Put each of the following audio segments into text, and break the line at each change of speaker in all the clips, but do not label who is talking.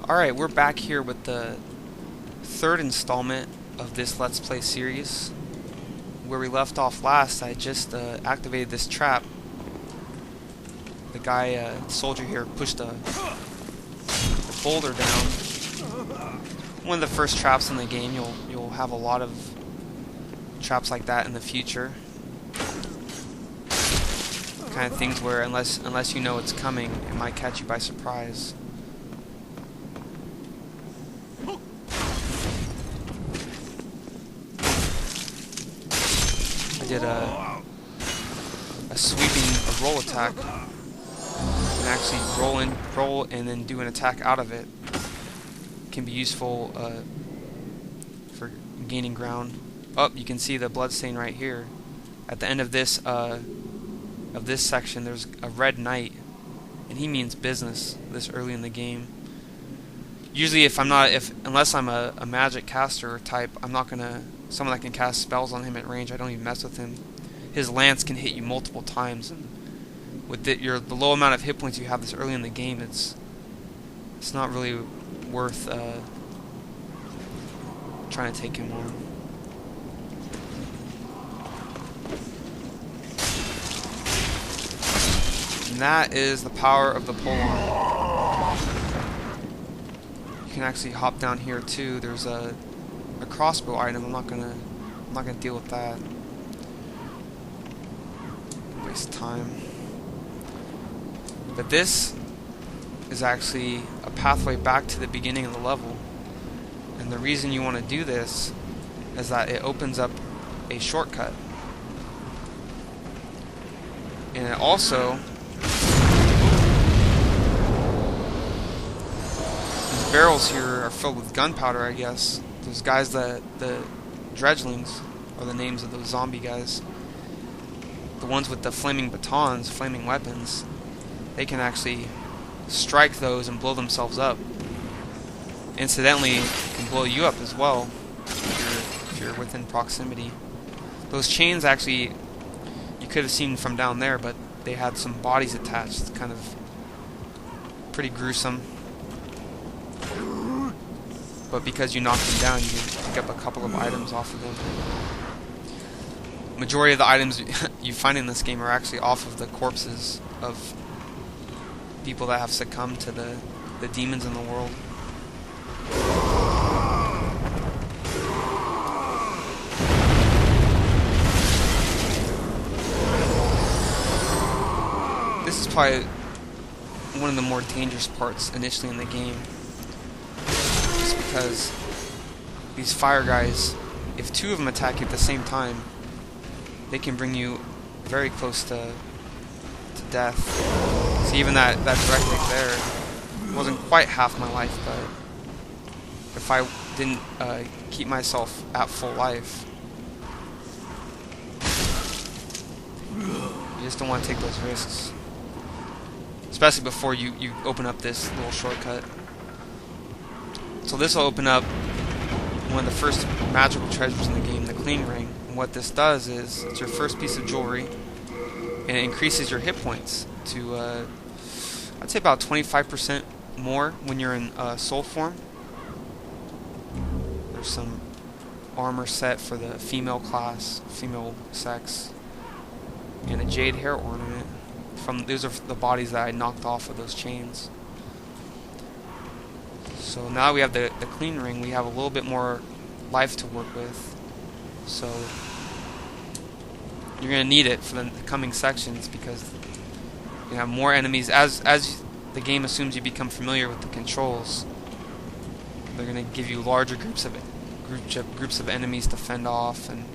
Alright, we're back here with the third installment of this Let's Play series. Where we left off last, I just activated this trap. The guy, soldier here, pushed a boulder down. One of the first traps in the game. You'll have a lot of traps like that in the future. Kind of things where unless you know it's coming, it might catch you by surprise. I did a sweeping roll attack, and actually roll and then do an attack out of it. Can be useful for gaining ground. Oh, you can see the bloodstain right here. At the end of this section, there's a red knight, and he means business. This early in the game. Usually, unless I'm a magic caster type, I'm not gonna. Someone that can cast spells on him at range, I don't even mess with him. His lance can hit you multiple times, and with the low amount of hit points you have this early in the game, it's not really worth trying to take him on. And that is the power of the pole-arm. You can actually hop down here too. There's a crossbow item. I'm not gonna deal with that. Waste time. But this is actually a pathway back to the beginning of the level. And the reason you want to do this is that it opens up a shortcut. And it also, these barrels here are filled with gunpowder, I guess. Those guys, the dredgelings, are the names of those zombie guys. The ones with the flaming batons, flaming weapons, they can actually strike those and blow themselves up. Incidentally, can blow you up as well if you're within proximity. Those chains actually, you could have seen from down there, but they had some bodies attached. It's kind of pretty gruesome. But because you knock them down, you can pick up a couple of items off of them. Majority of the items you find in this game are actually off of the corpses of people that have succumbed to the demons in the world. This is probably one of the more dangerous parts initially in the game. Just because these fire guys, if two of them attack you at the same time, they can bring you very close to death. See, even that direct hit there wasn't quite half my life, but if I didn't keep myself at full life, you just don't want to take those risks. Especially before you open up this little shortcut. So this will open up one of the first magical treasures in the game, the clean ring. And what this does is, it's your first piece of jewelry, and it increases your hit points to, I'd say about 25% more when you're in soul form. There's some armor set for the female class, female sex, and a jade hair ornament. Those are the bodies that I knocked off of those chains. So now we have the clean ring. We have a little bit more life to work with. So you're going to need it for the coming sections, because you have more enemies. As the game assumes you become familiar with the controls, they're going to give you larger groups of enemies to fend off, and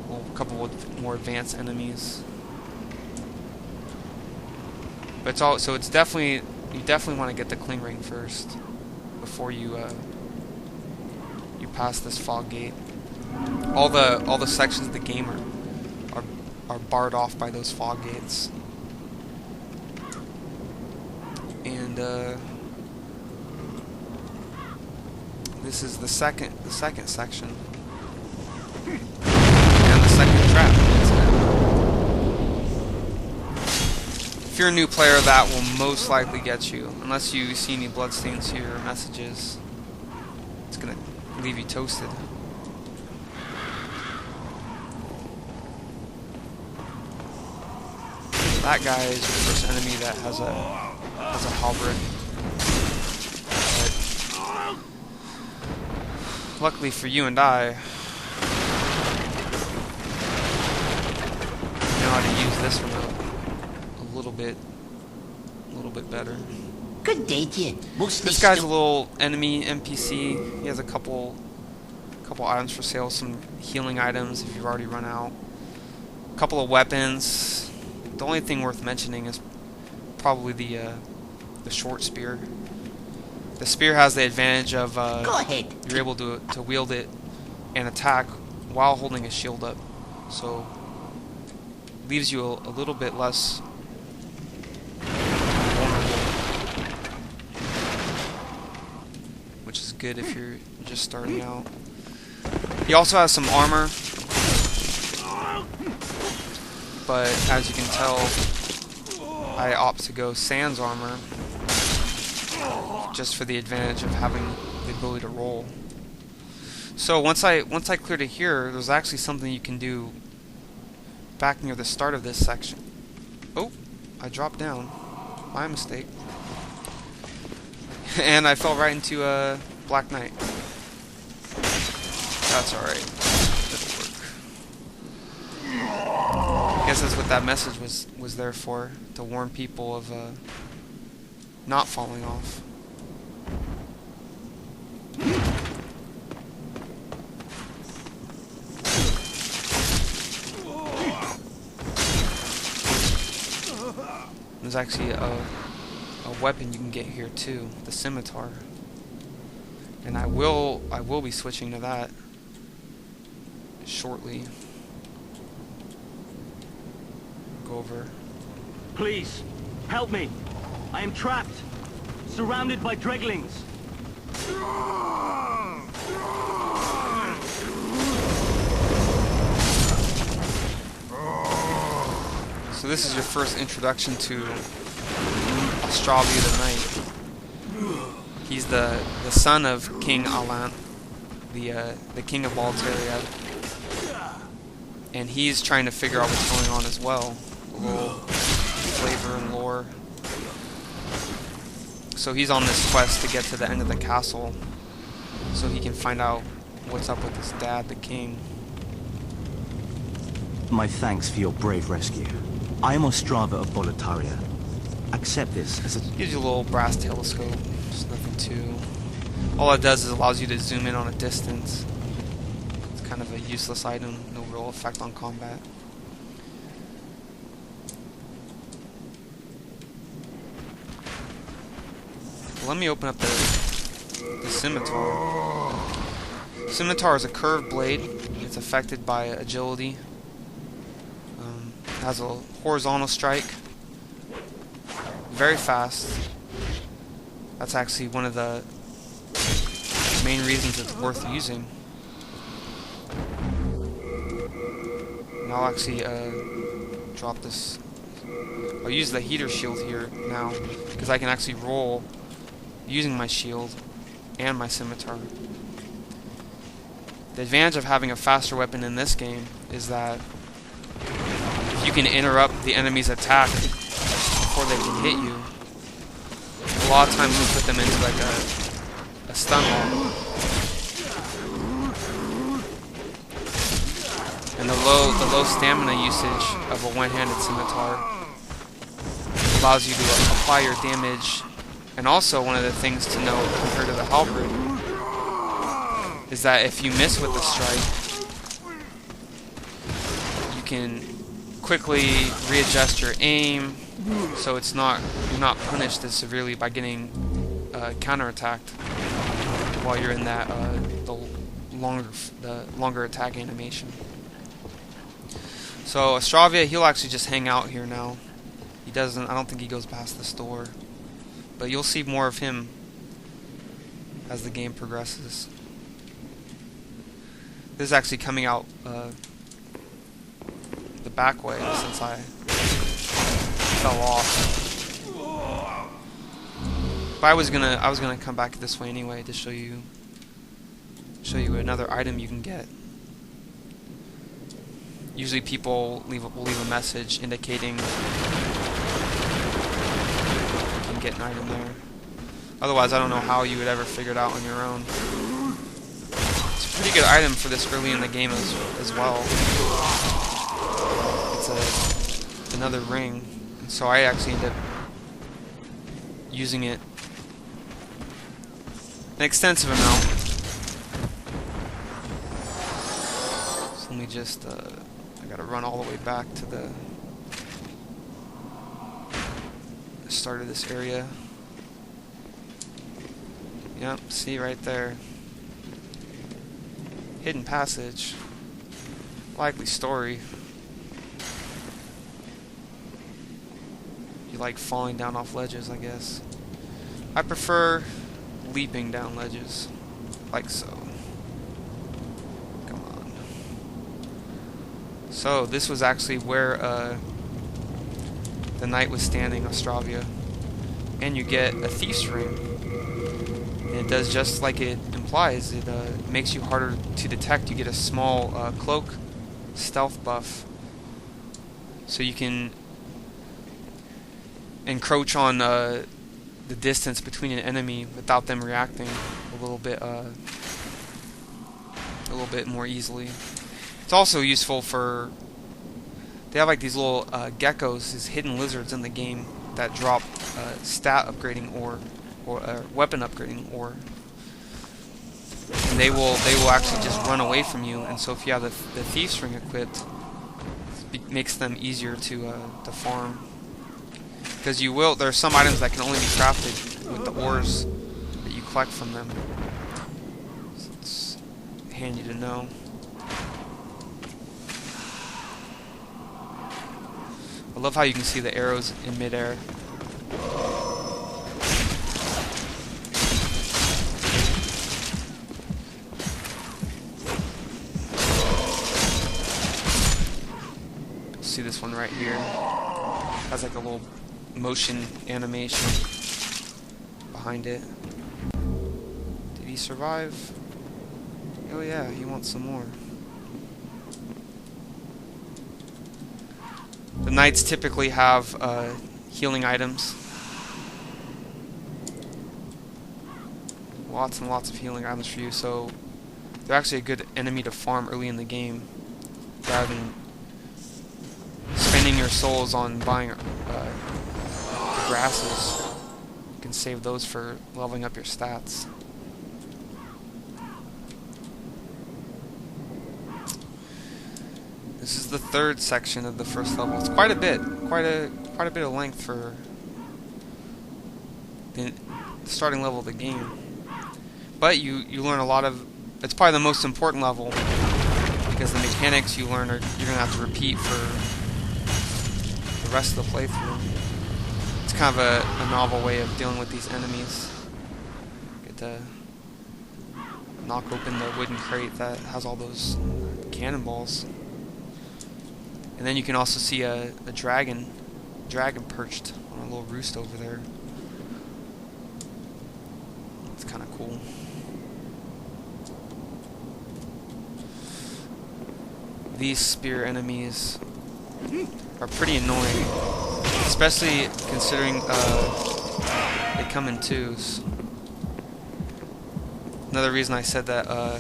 a couple of more advanced enemies. But it's definitely, you definitely want to get the clean ring first before you pass this fog gate. All the sections of the game are barred off by those fog gates. And this is the second section. And the second trap. you're a new player, that will most likely get you. Unless you see any bloodstains here or messages. It's gonna leave you toasted. That guy is your first enemy that has a halberd. But luckily for you and I, know how to use this one a little bit better.
Good day to you.
This guy's a little enemy NPC. He has a couple items for sale, some healing items if you've already run out. A couple of weapons. The only thing worth mentioning is probably the short spear. The spear has the advantage of
Go ahead.
You're able to wield it and attack while holding a shield up, so leaves you a little bit less vulnerable, which is good if you're just starting out. He also has some armor, but as you can tell, I opt to go sans armor just for the advantage of having the ability to roll. So once I cleared it here, there's actually something you can do back near the start of this section. Oh, I dropped down. My mistake. And I fell right into a Black Knight. That's alright. That'll work. I guess that's what that message was there for, to warn people of not falling off. There's actually a weapon you can get here too, the scimitar, and I will be switching to that shortly. Go over.
Please, help me. I am trapped, surrounded by dreglings.
So this is your first introduction to Ostravia the Knight. He's the son of King Alan, the king of Balteria, and he's trying to figure out what's going on as well. A little flavor and lore. So he's on this quest to get to the end of the castle, so he can find out what's up with his dad, the king.
My thanks for your brave rescue. I am Ostrava of Boletaria. Accept this as a...
Gives you a little brass telescope. It's nothing too... All it does is allows you to zoom in on a distance. It's kind of a useless item, no real effect on combat. Let me open up the scimitar. Scimitar is a curved blade. It's affected by agility. Has a horizontal strike. Very fast. That's actually one of the main reasons it's worth using. And I'll actually drop this. I'll use the heater shield here now, because I can actually roll using my shield and my scimitar. The advantage of having a faster weapon in this game is that you can interrupt the enemy's attack before they can hit you. A lot of times we put them into like a stun wall. And the low stamina usage of a one-handed scimitar allows you to apply your damage. And also one of the things to know compared to the halberd is that if you miss with the strike, you can quickly readjust your aim, so it's you're not punished as severely by getting counterattacked while you're in that the longer attack animation. So Ostravia, he'll actually just hang out here now. He doesn't. I don't think he goes past the store, but you'll see more of him as the game progresses. This is actually coming out the back way, since I fell off. But I was gonna come back this way anyway to show you another item you can get. Usually people will leave a message indicating you can get an item there. Otherwise, I don't know how you would ever figure it out on your own. It's a pretty good item for this early in the game as well. It's another ring, and so I actually end up using it an extensive amount. So let me just, I gotta run all the way back to the start of this area. Yep, see right there. Hidden passage. Likely story. You like falling down off ledges, I guess. I prefer leaping down ledges, like so. Come on. So this was actually where the knight was standing, Ostravia, and you get a thief's ring. And it does just like it implies. It makes you harder to detect. You get a small cloak stealth buff, so you can encroach on the distance between an enemy without them reacting a little bit more easily. It's also useful for, they have like these little geckos, these hidden lizards in the game that drop stat upgrading ore or weapon upgrading ore, and they will actually just run away from you. And so if you have the thief's ring equipped, it makes them easier to farm. Because there are some items that can only be crafted with the ores that you collect from them. So it's handy to know. I love how you can see the arrows in midair. See this one right here. Has like a little motion animation behind it. Did he survive? Oh yeah, he wants some more. The knights typically have healing items. Lots and lots of healing items for you, so they're actually a good enemy to farm early in the game, rather than spending your souls on buying grasses. You can save those for leveling up your stats. This is the third section of the first level. It's quite a bit, quite a bit of length for the starting level of the game. But you learn a lot of. It's probably the most important level because the mechanics you learn you're gonna have to repeat for the rest of the playthrough. It's kind of a novel way of dealing with these enemies. Get to knock open the wooden crate that has all those cannonballs. And then you can also see a dragon perched on a little roost over there. It's kind of cool. These spear enemies are pretty annoying, especially considering they come in twos. Another reason I said that the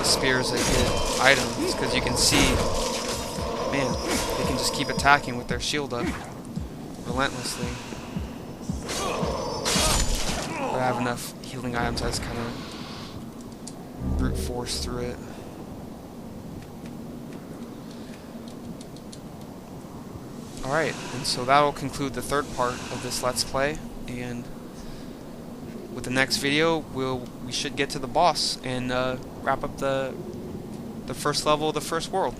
spear is a good item is because you can see, man, they can just keep attacking with their shield up relentlessly. But I have enough healing items, I just kind of brute force through it. Alright, and so that'll conclude the third part of this Let's Play, and with the next video we should get to the boss and wrap up the first level of the first world.